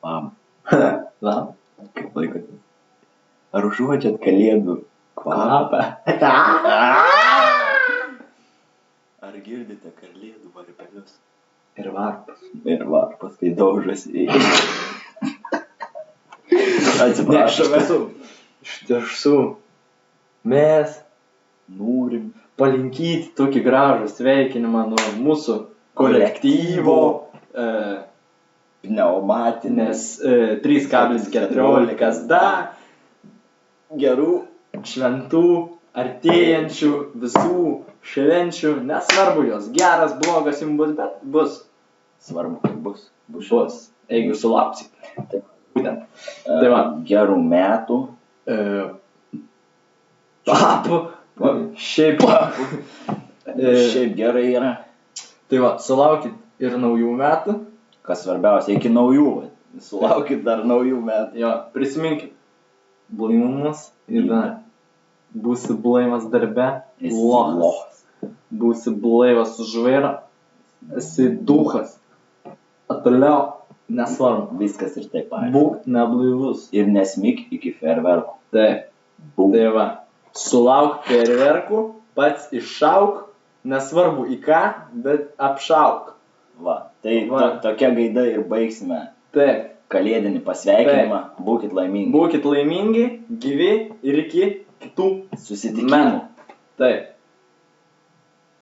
Labas. Kaip laikotės? Ar užuodžiat kalėdų kvapą? Ar girdite kalėdų varpelius? Ir varpas. Ir varpas, kai daužosi. Ne, iš tiesų, mes Norim palinkyti tokį gražų sveikinimą nuo mūsų kolektyvo pneumatinės 3,14 da gerų šventų artėjančių visų švenčių, nesvarbu jos geras, blogas jums bus, bet bus. Svarbu, kaip bus. Bus, jeigu sulauksit. Taip. Būtent. Tai va. Gerų metų. Papų. Šiaip. Šiaip gerai yra. Tai va, sulaukit ir naujų metų. Kas svarbiausia, iki naujų. Sulaukit dar naujų metų. Jo, prisiminkit. Blaivumas yra. Būsi blaivas darbe. Lochas. Būsi blaivas už vairo. Esi duchas. O toliau nesvarbu. Viskas ir taip aišku. Būk neblaivus. Ir nesmik iki fejerverkų. Taip. Tai va. Sulauk fejerverkų, pats iššauk, nesvarbu į ką, bet apšauk. Va, tai tokia gaida ir baigsime. Taip. Kalėdinį pasveikinimą. Būkit laimingi. Būkit laimingi, gyvi ir iki kitų susitikimų. Taip.